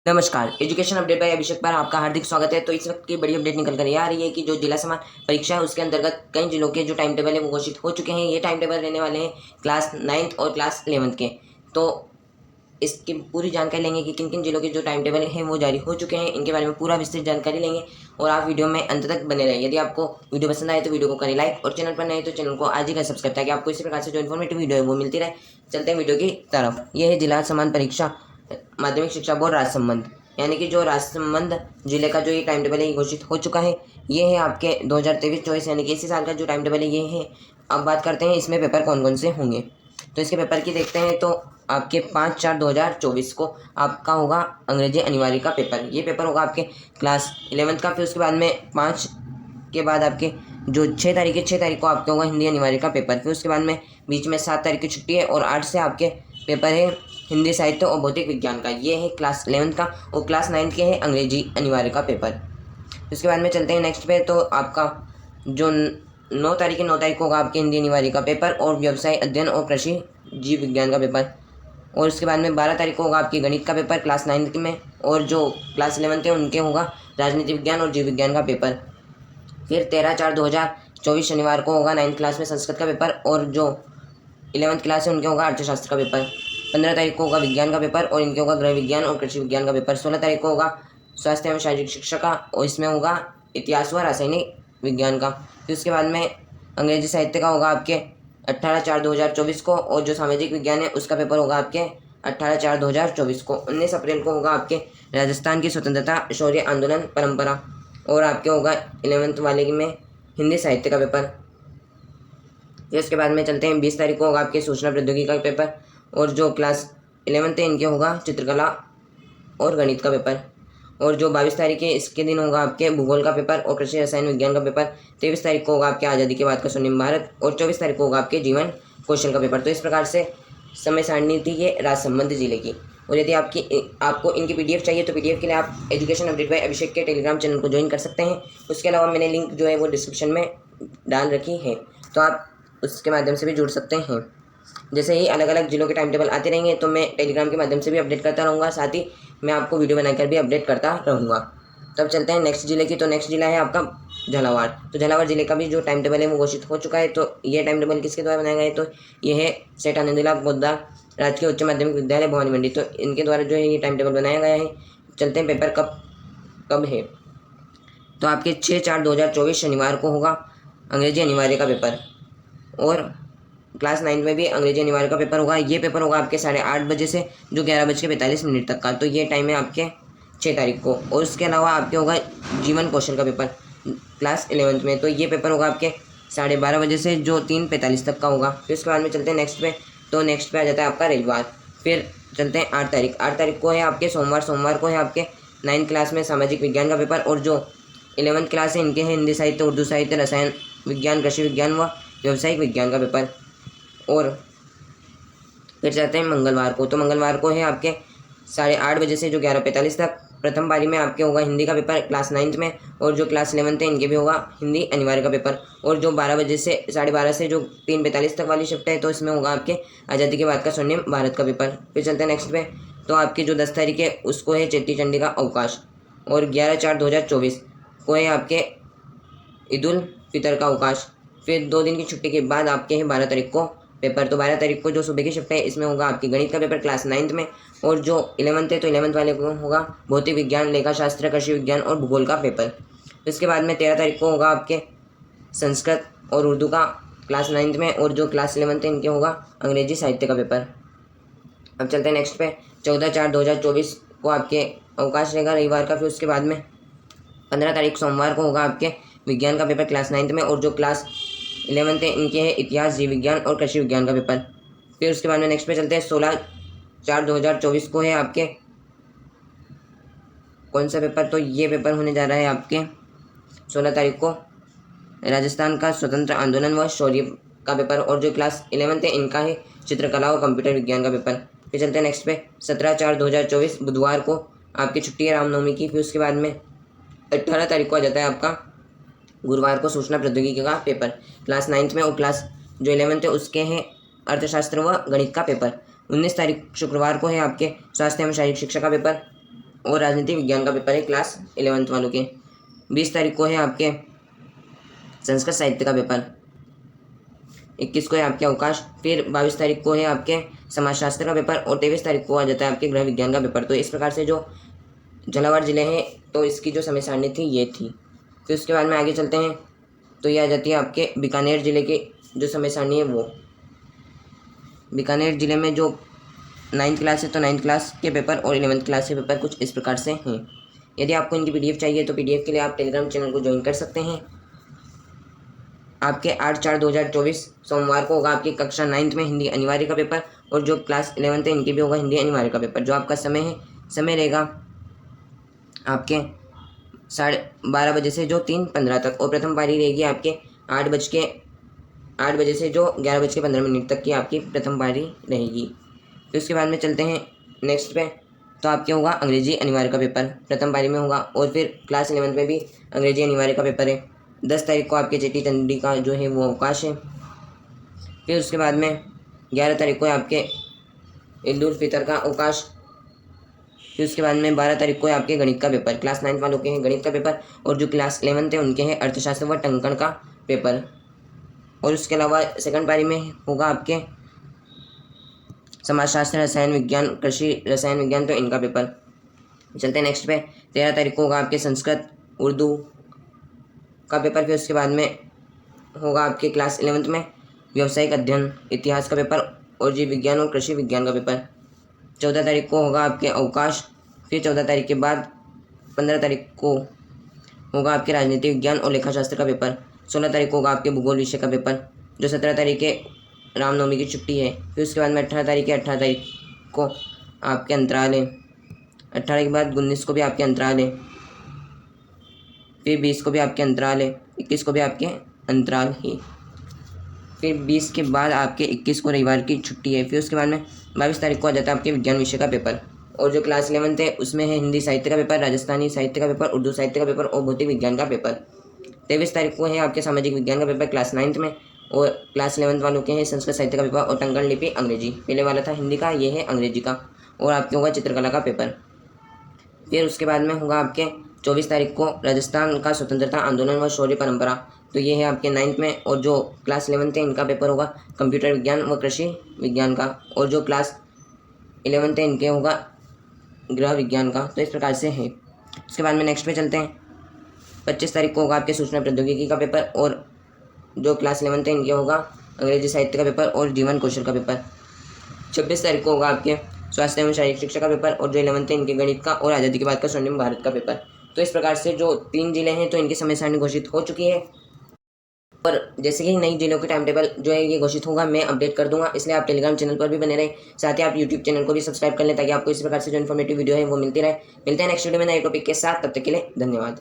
नमस्कार, education update bye अभिषेक पर आपका हार्दिक स्वागत है। तो इस वक्त की बड़ी अपडेट निकल कर ये आ रही है कि जो जिला समान परीक्षा है उसके अंतर्गत कई जिलों के जो टाइम टेबल है वो घोषित हो चुके हैं। ये टाइम टेबल रहने वाले हैं क्लास 9th और क्लास 11th के। तो इसकी पूरी जानकारी लेंगे कि किन किन जिलों के जो टाइम टेबल हैं वो जारी हो चुके हैं, इनके बारे में पूरा विस्तृत जानकारी लेंगे और आप वीडियो में अंत तक बने रहे। यदि आपको वीडियो पसंद आए तो वीडियो को करें लाइक और चैनल पर नए तो चैनल को आज ही कर सब्सक्राइब ताकि आपको इसी प्रकार से जो इन्फॉर्मेटिव वीडियो है वो मिलती रहे। चलते हैं वीडियो की तरफ। ये है जिला समान परीक्षा माध्यमिक शिक्षा बोर्ड राजसमंद, यानी कि जो राजसमंद जिले का जो ये टाइम टेबल है घोषित हो चुका है। ये है आपके 2023-24 यानी कि इसी साल का जो टाइम टेबल है ये है। अब बात करते हैं इसमें पेपर कौन कौन से होंगे। तो इसके पेपर की देखते हैं तो आपके 5/4/2024 को आपका होगा अंग्रेजी अनिवार्य का पेपर। ये पेपर होगा आपके क्लास 11th का। फिर उसके बाद में 5 के बाद आपके जो 6 तारीख को आपके होगा हिंदी अनिवार्य का पेपर। फिर उसके बाद में बीच में 7 तारीख की छुट्टी है और 8 से आपके पेपर है हिंदी साहित्य और भौतिक विज्ञान का। ये है क्लास 11th का और क्लास 9th के है अंग्रेजी अनिवार्य का पेपर। उसके बाद में चलते हैं नेक्स्ट पे। तो आपका जो 9 तारीख को होगा आपके हिंदी अनिवार्य का पेपर और व्यवसाय अध्ययन और कृषि जीव विज्ञान का पेपर। और उसके बाद में 12 तारीख को होगा आपकी गणित का पेपर क्लास 9th में, और जो क्लास 11th है उनके होगा राजनीति विज्ञान और जीव विज्ञान का पेपर। फिर 13/4/2024 शनिवार को होगा 9th क्लास में संस्कृत का पेपर और जो 11th क्लास है उनके होगा अर्थशास्त्र का पेपर। 15 तारीख को होगा विज्ञान का पेपर और इनके होगा गृह विज्ञान और कृषि विज्ञान का पेपर। 16 तारीख को होगा स्वास्थ्य एवं शारीरिक शिक्षा का और इसमें होगा इतिहास व रासायनिक विज्ञान का। फिर उसके बाद में अंग्रेजी साहित्य का होगा आपके 18/4/2024 को और जो सामाजिक विज्ञान है उसका पेपर होगा आपके 18/4/2024 को। 19 अप्रैल को होगा आपके राजस्थान की स्वतंत्रता शौर्य आंदोलन परंपरा और आपके होगा 11th वाले में हिंदी साहित्य का पेपर। फिर उसके बाद में चलते हैं 20 तारीख को होगा आपके सूचना प्रौद्योगिकी का पेपर और जो क्लास 11th है इनके होगा चित्रकला और गणित का पेपर। और जो 22 तारीख है इसके दिन होगा आपके भूगोल का पेपर और कृषि रसायन विज्ञान का पेपर। 23 तारीख को होगा आपके आज़ादी के बाद का स्वर्णिम भारत और 24 तारीख को होगा आपके जीवन कौशल का पेपर। तो इस प्रकार से समय सारणी थी ये राजसमंद जिले की। और यदि आपको इनकी PDF चाहिए तो PDF के लिए आप एजुकेशन अपडेट बाय अभिषेक के टेलीग्राम चैनल को ज्वाइन कर सकते हैं। उसके अलावा मैंने लिंक जो है वो डिस्क्रिप्शन में डाल रखी है, तो आप उसके माध्यम से भी जुड़ सकते हैं। जैसे ही अलग अलग जिलों के टाइम टेबल आते रहेंगे तो मैं टेलीग्राम के माध्यम से भी अपडेट करता रहूँगा, साथ ही मैं आपको वीडियो बनाकर भी अपडेट करता रहूँगा। तो अब चलते हैं नेक्स्ट जिले की। तो नेक्स्ट जिला है आपका झालावाड़। तो झालावाड़ जिले का भी जो टाइम टेबल है वो घोषित हो चुका है। तो ये टाइम टेबल किसके द्वारा बनाया गया है, तो ये है सेठ आनंदीलाल पोद्दार राजकीय उच्च माध्यमिक विद्यालय भवानी मंडी। तो इनके द्वारा जो है ये टाइम टेबल बनाया गया है। चलते हैं पेपर कब है। तो आपके 6/4/2024 शनिवार को होगा अंग्रेजी अनिवार्य का पेपर और क्लास 9 में भी अंग्रेजी अनिवार्य का पेपर होगा। ये पेपर होगा आपके 8:30 बजे से जो 11:45 तक का। तो ये टाइम है आपके 6 तारीख को। और उसके अलावा आपके होगा जीवन कौशल का पेपर क्लास 11th में। तो ये पेपर होगा आपके 12:30 बजे से जो 3:45 तक का होगा। फिर उसके बाद में चलते हैं नेक्स्ट पे। तो नेक्स्ट पे आ जाता है आपका रविवार। फिर चलते हैं 8 तारीख को है आपके सोमवार को है आपके 9th क्लास में सामाजिक विज्ञान का पेपर और जो 11th क्लास है इनके हैं हिंदी साहित्य, उर्दू साहित्य, रसायन विज्ञान, कृषि विज्ञान व व्यावसायिक विज्ञान का पेपर। और फिर जाते हैं मंगलवार को। तो मंगलवार को है आपके 8:30 बजे से जो 11:45 तक प्रथम पारी में आपके होगा हिंदी का पेपर क्लास 9th में और जो क्लास 11th है इनके भी होगा हिंदी अनिवार्य का पेपर। और जो 12 बजे से 12:30 से जो 3:45 तक वाली शिफ्ट है तो इसमें होगा आपके आज़ादी के बाद का स्वर्णिम भारत का पेपर। फिर चलते हैं नेक्स्ट पे। तो आपकी जो 10 तारीख है उसको है चेट्टी चंडी का अवकाश और 11/4/2024 को है आपके ईद उल फितर का अवकाश। फिर 2 दिन की छुट्टी के बाद आपके हैं 12 तारीख को पेपर। तो 12 तारीख को जो सुबह की शिफ्ट है इसमें होगा आपकी गणित का पेपर क्लास 9th में और जो 11th है तो 11th वाले को होगा भौतिक विज्ञान, लेखा शास्त्र, कृषि विज्ञान और भूगोल का पेपर। इसके बाद में 13 तारीख को होगा आपके संस्कृत और उर्दू का क्लास 9th में और जो क्लास 11th है इनके होगा अंग्रेजी साहित्य का पेपर। अब चलते हैं नेक्स्ट पे। 14/4/2024 को आपके अवकाश रहेगा रविवार का। फिर उसके बाद में 15 तारीख सोमवार को होगा आपके विज्ञान का पेपर क्लास 9th में और जो क्लास 11th है इनके है इतिहास, जीव विज्ञान और कृषि विज्ञान का पेपर। फिर उसके बाद में नेक्स्ट पे चलते हैं 16/4/2024 को है आपके कौन सा पेपर, तो ये पेपर होने जा रहा है आपके 16 तारीख को राजस्थान का स्वतंत्र आंदोलन व शौर्य का पेपर और जो क्लास 11th है इनका है चित्रकला और कंप्यूटर विज्ञान का पेपर। फिर चलते हैं नेक्स्ट पे 17/4/2024 बुधवार को आपकी छुट्टी है रामनवमी की। फिर उसके बाद में 18 तारीख को आ जाता है आपका गुरुवार को सूचना प्रौद्योगिकी का पेपर क्लास 9th में और क्लास जो 11th है उसके हैं अर्थशास्त्र व गणित का पेपर। 19 तारीख शुक्रवार को है आपके स्वास्थ्य एवं शारीरिक शिक्षा का पेपर और राजनीति विज्ञान का पेपर है क्लास 11th वालों के। 20 तारीख को है आपके संस्कृत साहित्य का पेपर। 21 को है आपके अवकाश। फिर 22 तारीख को है आपके समाजशास्त्र का पेपर और 23 तारीख को आ जाता है आपके गृह विज्ञान का पेपर। तो इस प्रकार से जो झालावाड़ ज़िले हैं तो इसकी जो समय सारणी थी ये थी। फिर उसके बाद में आगे चलते हैं तो ये आ जाती है आपके बीकानेर ज़िले की जो समय सारणी है वो। बीकानेर ज़िले में जो 9th क्लास है तो 9th क्लास के पेपर और 11th क्लास के पेपर कुछ इस प्रकार से हैं। यदि आपको इनकी PDF चाहिए तो PDF के लिए आप टेलीग्राम चैनल को ज्वाइन कर सकते हैं। आपके 8/4/2024 सोमवार को होगा आपकी कक्षा 9th में हिंदी अनिवार्य का पेपर और जो क्लास 11th है इनके भी होगा हिंदी अनिवार्य का पेपर। जो आपका समय रहेगा आपके 12:30 बजे से जो 3:15 तक और प्रथम पारी रहेगी आपके 8 बजे से जो 11:15 तक की आपकी प्रथम पारी रहेगी। फिर उसके बाद में चलते हैं नेक्स्ट पे तो आपके होगा अंग्रेजी अनिवार्य का पेपर प्रथम पारी में होगा और फिर क्लास 11th में भी अंग्रेजी अनिवार्य का पेपर है। 10 तारीख को आपके चेटी चंडी का जो है वो अवकाश है। फिर उसके बाद में 11 तारीख को है आपके ईद उल फितर का अवकाश। फिर उसके बाद में 12 तारीख को है आपके गणित का पेपर। क्लास 9th वालों के हैं गणित का पेपर और जो क्लास 11th है उनके हैं अर्थशास्त्र व टंकण का पेपर। और उसके अलावा सेकंड पारी में होगा आपके समाजशास्त्र, रसायन विज्ञान, कृषि रसायन विज्ञान तो इनका पेपर। चलते हैं नेक्स्ट पे 13 तारीख को होगा आपके संस्कृत उर्दू का पेपर। फिर उसके बाद में होगा आपके क्लास 11th में व्यावसायिक अध्ययन इतिहास का पेपर और जीव विज्ञान और कृषि विज्ञान का पेपर। 14 तारीख को होगा आपके अवकाश। फिर 14 तारीख के बाद 15 तारीख को होगा आपके राजनीति विज्ञान और लेखाशास्त्र का पेपर। 16 तारीख को होगा आपके भूगोल विषय का पेपर जो 17 तारीख के रामनवमी की छुट्टी है। फिर उसके बाद में 18 तारीख को आपके अंतराल है। 18 के बाद 19 को भी आपके अंतराल है। फिर 20 को भी आपके अंतराल है। 21 को भी आपके अंतराल ही। फिर 20 के बाद आपके 21 को रविवार की छुट्टी है। फिर उसके बाद में 22 तारीख को आ जाता है आपके विज्ञान विषय का पेपर और जो क्लास 11th है उसमें है हिंदी साहित्य का पेपर, राजस्थानी साहित्य का पेपर, उर्दू साहित्य का पेपर और भौतिक विज्ञान का पेपर। 23 तारीख को है आपके सामाजिक विज्ञान का पेपर क्लास 9th में और क्लास 11th वालों के हैं संस्कृत साहित्य का पेपर और टंकण लिपि अंग्रेजी। पहले वाला था हिंदी का, ये है अंग्रेजी का और आपके होगा चित्रकला का पेपर। फिर उसके बाद में होगा आपके 24 तारीख को राजस्थान का स्वतंत्रता आंदोलन व शौर्य परंपरा, तो ये है आपके 9th में। और जो क्लास 11th है इनका पेपर होगा कंप्यूटर विज्ञान व कृषि विज्ञान का और जो क्लास 11th है इनके होगा गृह विज्ञान का। तो इस प्रकार से है। उसके बाद में नेक्स्ट पे चलते हैं। 25 तारीख को होगा आपके सूचना प्रौद्योगिकी का पेपर और जो क्लास 11th है इनके होगा अंग्रेजी साहित्य का पेपर और जीवन कौशल का पेपर। 26 तारीख को होगा आपके स्वास्थ्य एवं शारीरिक शिक्षा का पेपर और जो 11th है इनके गणित का और आज़ादी के बाद का स्वर्णिम भारत का पेपर। तो इस प्रकार से जो 3 जिले हैं तो इनकी समय सारणी घोषित हो चुकी है और जैसे कि नई जिलों के टाइम टेबल जो है ये घोषित होगा मैं अपडेट कर दूंगा, इसलिए आप टेलीग्राम चैनल पर भी बने रहें। साथ ही आप यूट्यूब चैनल को भी सब्सक्राइब कर लें ताकि आपको इस प्रकार से जो इन्फॉर्मेटिव वीडियो है वो मिलती रहे। मिलते हैं नेक्स्ट वीडियो में नए टॉपिक के साथ, तब तक के लिए धन्यवाद।